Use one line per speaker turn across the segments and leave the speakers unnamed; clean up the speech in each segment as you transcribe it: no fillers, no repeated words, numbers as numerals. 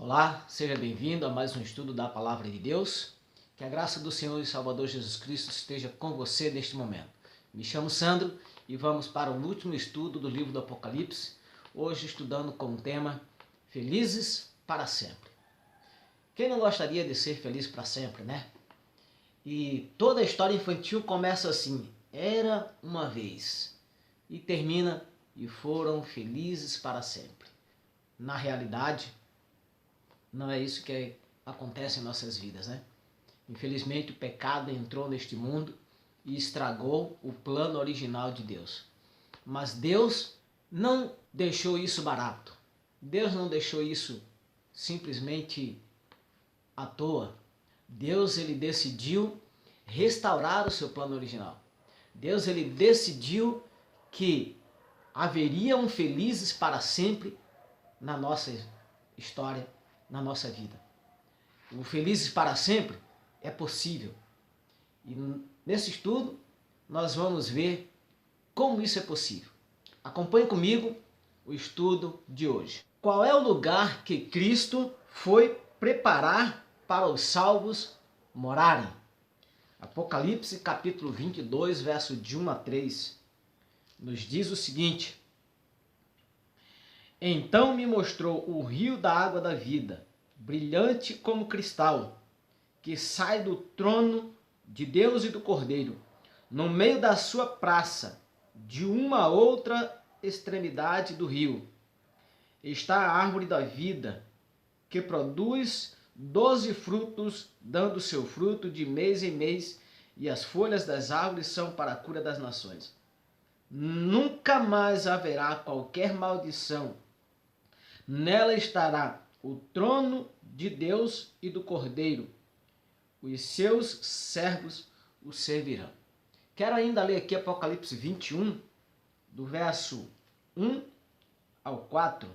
Olá, seja bem-vindo a mais um estudo da Palavra de Deus. Que a graça do Senhor e Salvador Jesus Cristo esteja com você neste momento. Me chamo Sandro e vamos para o último estudo do livro do Apocalipse, hoje estudando com o tema Felizes para Sempre. Quem não gostaria de ser feliz para sempre, né? E toda a história infantil começa assim: era uma vez, e termina: e foram felizes para sempre. Na realidade, não é isso que acontece em nossas vidas, né? Infelizmente, o pecado entrou neste mundo e estragou o plano original de Deus. Mas Deus não deixou isso barato. Deus não deixou isso simplesmente à toa. Deus, ele decidiu restaurar o seu plano original. Deus, ele decidiu que haveriam felizes para sempre na nossa história, na nossa vida. O felizes para sempre é possível. E nesse estudo nós vamos ver como isso é possível. Acompanhe comigo o estudo de hoje. Qual é o lugar que Cristo foi preparar para os salvos morarem? Apocalipse capítulo 22, verso de 1 a 3, nos diz o seguinte: Então me mostrou o rio da água da vida, brilhante como cristal, que sai do trono de Deus e do Cordeiro. No meio da sua praça, de uma a outra extremidade do rio, está a árvore da vida, que produz 12 frutos, dando seu fruto de mês em mês, e as folhas das árvores são para a cura das nações. Nunca mais haverá qualquer maldição. Nela estará o trono de Deus e do Cordeiro. Os seus servos o servirão. Quero ainda ler aqui Apocalipse 21, do verso 1 ao 4.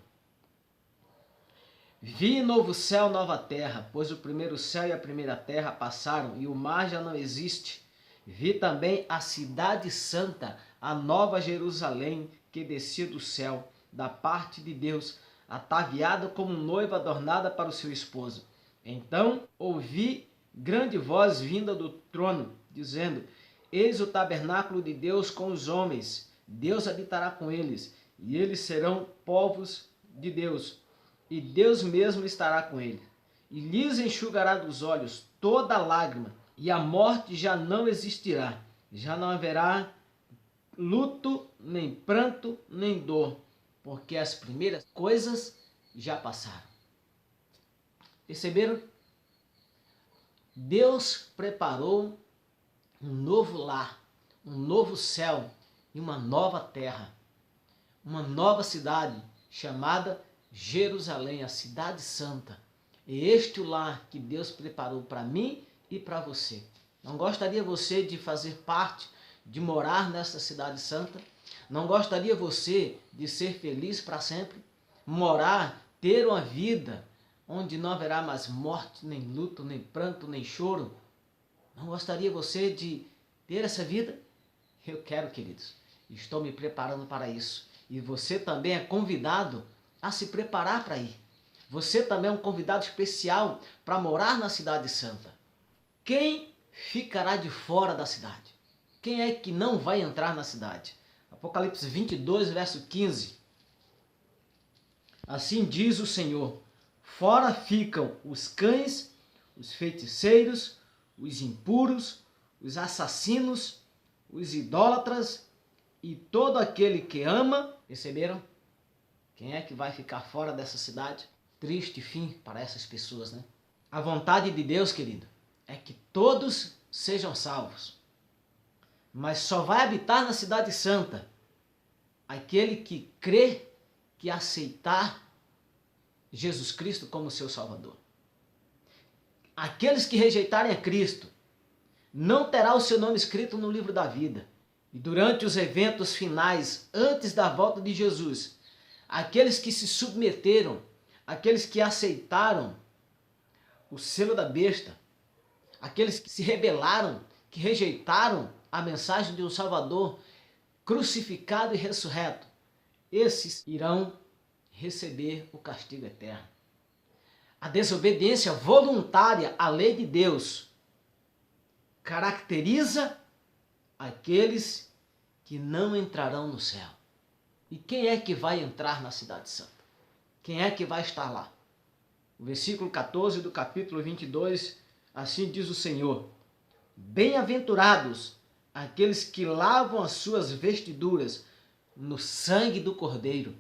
Vi novo céu, nova terra, pois o primeiro céu e a primeira terra passaram e o mar já não existe. Vi também a cidade santa, a nova Jerusalém, que descia do céu, da parte de Deus, ataviada como noiva adornada para o seu esposo. Então ouvi grande voz vinda do trono, dizendo: Eis o tabernáculo de Deus com os homens. Deus habitará com eles, e eles serão povos de Deus, e Deus mesmo estará com eles. E lhes enxugará dos olhos toda lágrima, e a morte já não existirá. Já não haverá luto, nem pranto, nem dor, porque as primeiras coisas já passaram. Perceberam? Deus preparou um novo lar, um novo céu e uma nova terra, uma nova cidade chamada Jerusalém, a cidade santa. É este o lar que Deus preparou para mim e para você. Não gostaria você de fazer parte, de morar nessa cidade santa? Não gostaria você de ser feliz para sempre? Morar, ter uma vida onde não haverá mais morte, nem luto, nem pranto, nem choro? Não gostaria você de ter essa vida? Eu quero, queridos. Estou me preparando para isso. E você também é convidado a se preparar para ir. Você também é um convidado especial para morar na cidade santa. Quem ficará de fora da cidade? Quem é que não vai entrar na cidade? Apocalipse 22, verso 15. Assim diz o Senhor: fora ficam os cães, os feiticeiros, os impuros, os assassinos, os idólatras e todo aquele que ama. Perceberam? Quem é que vai ficar fora dessa cidade? Triste fim para essas pessoas, né? A vontade de Deus, querido, é que todos sejam salvos. Mas só vai habitar na cidade santa aquele que crê, que aceitar Jesus Cristo como seu Salvador. Aqueles que rejeitarem a Cristo não terá o seu nome escrito no livro da vida. E durante os eventos finais, antes da volta de Jesus, aqueles que se submeteram, aqueles que aceitaram o selo da besta, aqueles que se rebelaram, que rejeitaram a mensagem de um Salvador crucificado e ressurreto, esses irão receber o castigo eterno. A desobediência voluntária à lei de Deus caracteriza aqueles que não entrarão no céu. E quem é que vai entrar na cidade santa? Quem é que vai estar lá? O versículo 14 do capítulo 22, assim diz o Senhor: bem-aventurados aqueles que lavam as suas vestiduras no sangue do Cordeiro,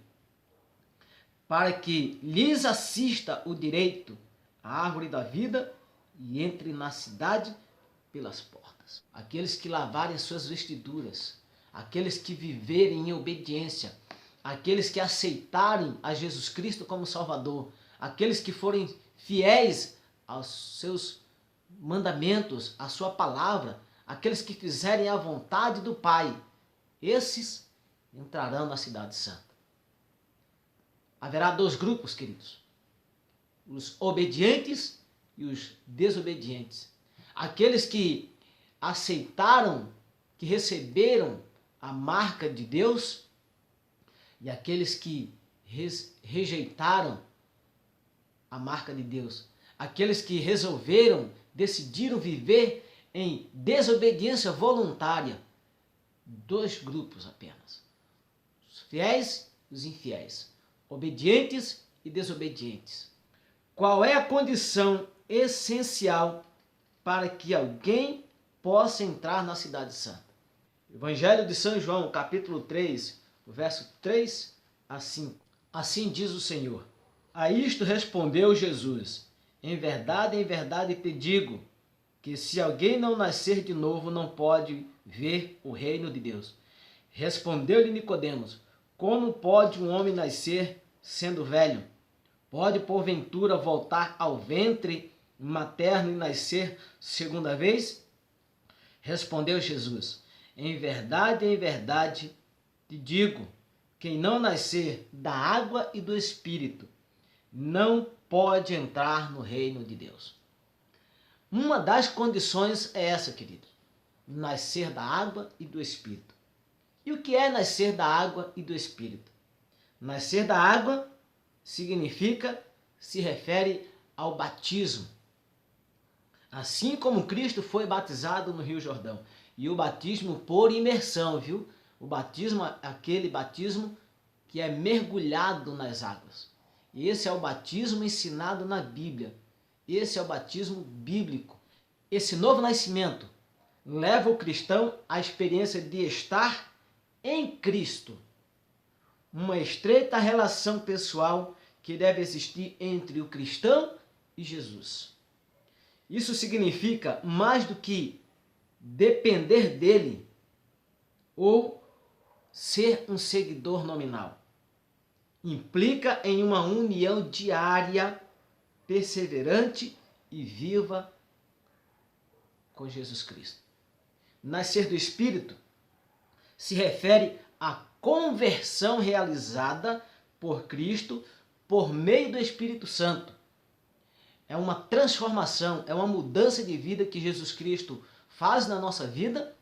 para que lhes assista o direito à árvore da vida e entre na cidade pelas portas. Aqueles que lavarem as suas vestiduras, aqueles que viverem em obediência, aqueles que aceitarem a Jesus Cristo como Salvador, aqueles que forem fiéis aos seus mandamentos, à sua palavra, aqueles que fizerem a vontade do Pai, esses entrarão na cidade santa. Haverá dois grupos, queridos: os obedientes e os desobedientes. Aqueles que aceitaram, que receberam a marca de Deus, e aqueles que rejeitaram a marca de Deus. Aqueles que resolveram, decidiram viver em desobediência voluntária. Dois grupos apenas: os fiéis e os infiéis, obedientes e desobedientes. Qual é a condição essencial para que alguém possa entrar na cidade santa? Evangelho de São João, capítulo 3, verso 3 a 5. Assim diz o Senhor: a isto respondeu Jesus: em verdade te digo, que se alguém não nascer de novo, não pode ver o reino de Deus. Respondeu-lhe Nicodemos: como pode um homem nascer sendo velho? Pode porventura voltar ao ventre materno e nascer segunda vez? Respondeu Jesus: em verdade te digo, quem não nascer da água e do Espírito não pode entrar no reino de Deus. Uma das condições é essa, querido: nascer da água e do Espírito. E o que é nascer da água e do Espírito? Nascer da água significa, se refere ao batismo. Assim como Cristo foi batizado no Rio Jordão. E o batismo por imersão, viu? O batismo é aquele batismo que é mergulhado nas águas. Esse é o batismo ensinado na Bíblia. Esse é o batismo bíblico. Esse novo nascimento leva o cristão à experiência de estar em Cristo. Uma estreita relação pessoal que deve existir entre o cristão e Jesus. Isso significa mais do que depender dele ou ser um seguidor nominal. Implica em uma união diária, perseverante e viva com Jesus Cristo. Nascer do Espírito se refere à conversão realizada por Cristo por meio do Espírito Santo. É uma transformação, é uma mudança de vida que Jesus Cristo faz na nossa vida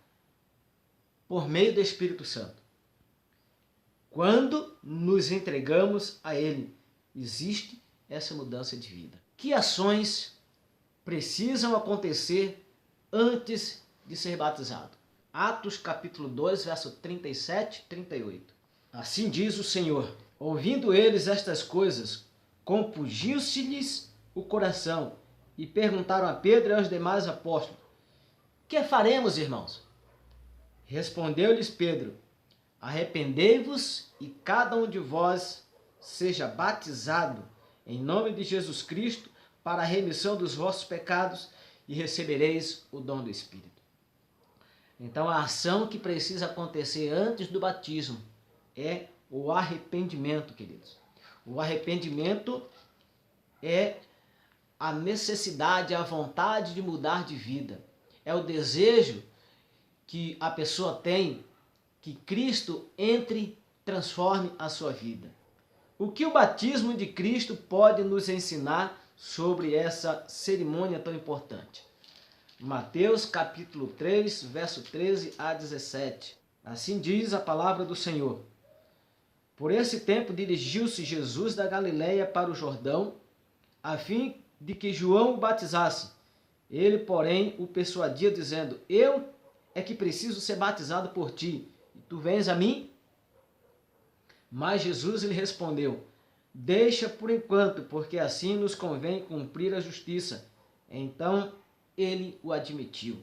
por meio do Espírito Santo. Quando nos entregamos a Ele, existe essa mudança de vida. Que ações precisam acontecer antes de ser batizado? Atos capítulo 2, verso 37 e 38. Assim diz o Senhor: ouvindo eles estas coisas, compungiu-se-lhes o coração e perguntaram a Pedro e aos demais apóstolos: que faremos, irmãos? Respondeu-lhes Pedro: arrependei-vos e cada um de vós seja batizado em nome de Jesus Cristo para a remissão dos vossos pecados e recebereis o dom do Espírito. Então a ação que precisa acontecer antes do batismo é o arrependimento, queridos. O arrependimento é a necessidade, a vontade de mudar de vida. É o desejo que a pessoa tem que Cristo entre, transforme a sua vida. O que o batismo de Cristo pode nos ensinar sobre essa cerimônia tão importante? Mateus capítulo 3, verso 13 a 17. Assim diz a palavra do Senhor: por esse tempo dirigiu-se Jesus da Galileia para o Jordão a fim de que João o batizasse. Ele, porém, o persuadia, dizendo: eu é que preciso ser batizado por ti, e tu vens a mim? Mas Jesus lhe respondeu: deixa por enquanto, porque assim nos convém cumprir a justiça. Então ele o admitiu.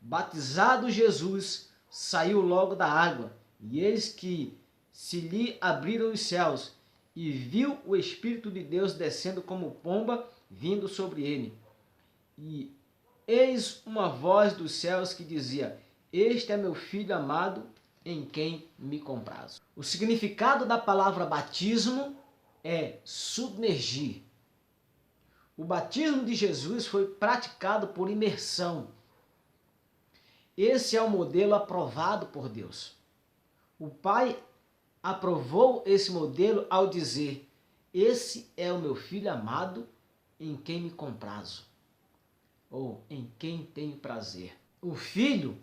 Batizado Jesus, saiu logo da água, e eis que se lhe abriram os céus, e viu o Espírito de Deus descendo como pomba, vindo sobre ele. E eis uma voz dos céus que dizia: este é meu filho amado, em quem me comprazo. O significado da palavra batismo é submergir. O batismo de Jesus foi praticado por imersão. Esse é o modelo aprovado por Deus. O Pai aprovou esse modelo ao dizer: esse é o meu filho amado, em quem me comprazo, ou em quem tenho prazer. O Filho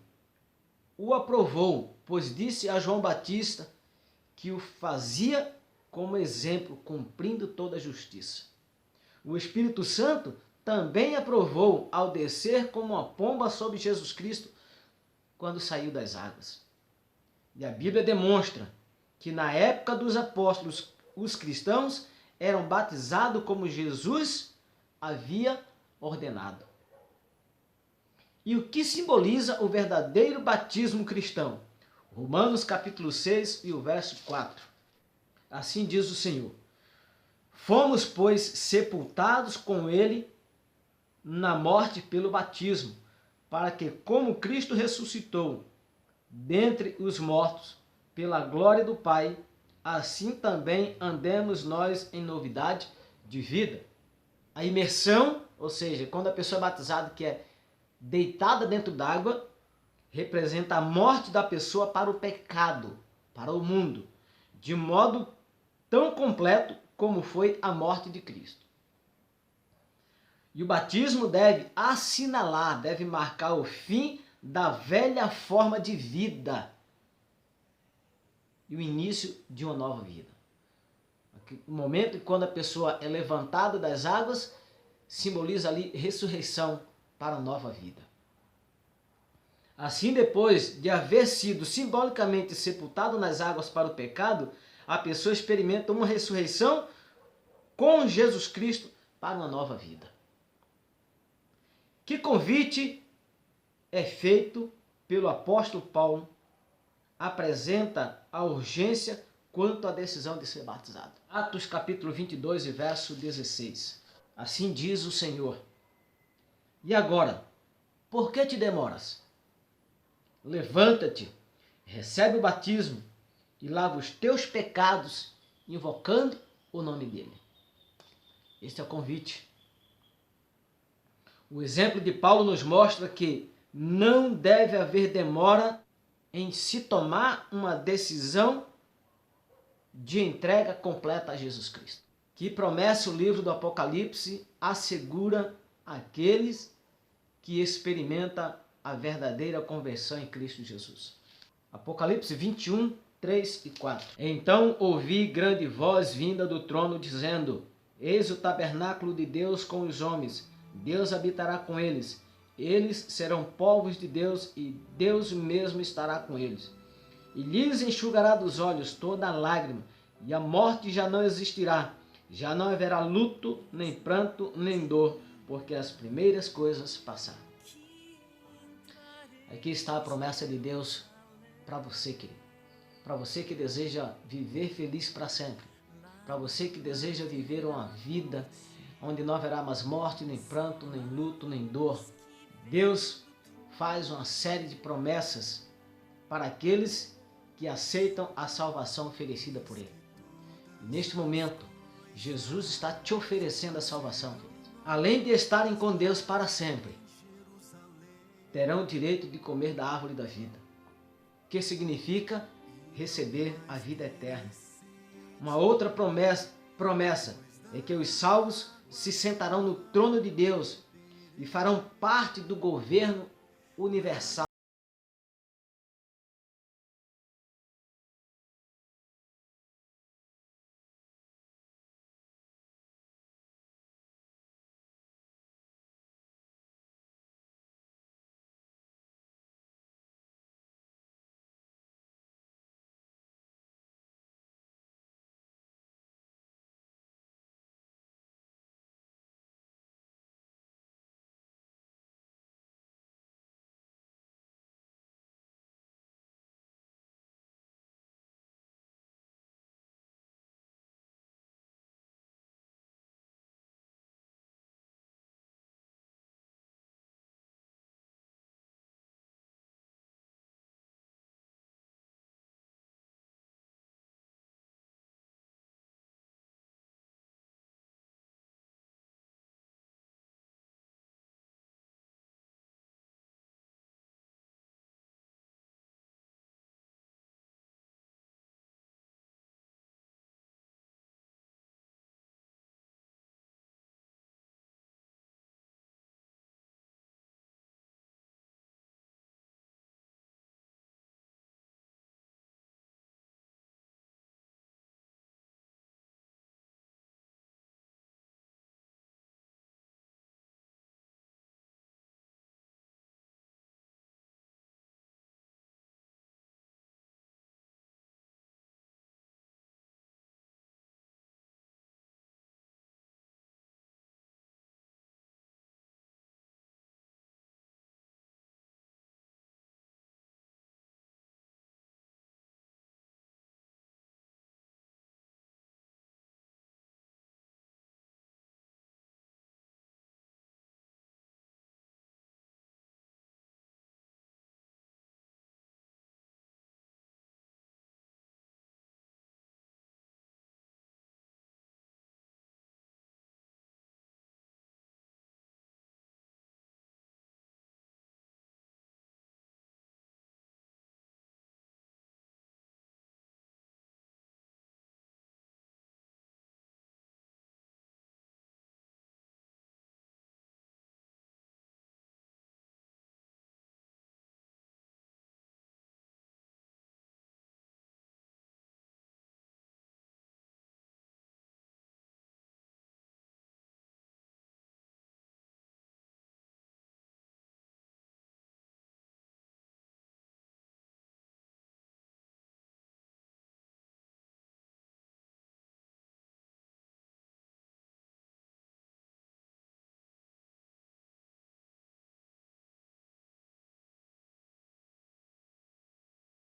o aprovou, pois disse a João Batista que o fazia como exemplo, cumprindo toda a justiça. O Espírito Santo também aprovou ao descer como uma pomba sobre Jesus Cristo quando saiu das águas. E a Bíblia demonstra que na época dos apóstolos, os cristãos eram batizados como Jesus havia ordenado. E o que simboliza o verdadeiro batismo cristão? Romanos capítulo 6 e o verso 4. Assim diz o Senhor: fomos, pois, sepultados com ele na morte pelo batismo, para que, como Cristo ressuscitou dentre os mortos pela glória do Pai, assim também andemos nós em novidade de vida. A imersão, ou seja, quando a pessoa é batizada, que é deitada dentro d'água, representa a morte da pessoa para o pecado, para o mundo, de modo tão completo como foi a morte de Cristo. E o batismo deve assinalar, deve marcar o fim da velha forma de vida e o início de uma nova vida. O momento quando a pessoa é levantada das águas simboliza ali ressurreição para a nova vida. Assim, depois de haver sido simbolicamente sepultado nas águas para o pecado, a pessoa experimenta uma ressurreição com Jesus Cristo para uma nova vida. Que convite é feito pelo apóstolo Paulo, apresenta a urgência quanto à decisão de ser batizado. Atos capítulo 22 e verso 16. Assim diz o Senhor: e agora, por que te demoras? Levanta-te, recebe o batismo e lava os teus pecados, invocando o nome dele. Este é o convite. O exemplo de Paulo nos mostra que não deve haver demora em se tomar uma decisão de entrega completa a Jesus Cristo. Que promessa o livro do Apocalipse assegura àqueles que experimentam a verdadeira conversão em Cristo Jesus. Apocalipse 21, 3 e 4. Então ouvi grande voz vinda do trono dizendo: eis o tabernáculo de Deus com os homens, Deus habitará com eles, eles serão povos de Deus e Deus mesmo estará com eles. E lhes enxugará dos olhos toda lágrima, e a morte já não existirá, já não haverá luto, nem pranto, nem dor, porque as primeiras coisas passaram. Aqui está a promessa de Deus para você, querido. Para você que deseja viver feliz para sempre. Para você que deseja viver uma vida onde não haverá mais morte, nem pranto, nem luto, nem dor. Deus faz uma série de promessas para aqueles que aceitam a salvação oferecida por Ele. E neste momento, Jesus está te oferecendo a salvação, querido. Além de estarem com Deus para sempre, terão o direito de comer da árvore da vida, que significa receber a vida eterna. Uma outra promessa é que os salvos se sentarão no trono de Deus e farão parte do governo universal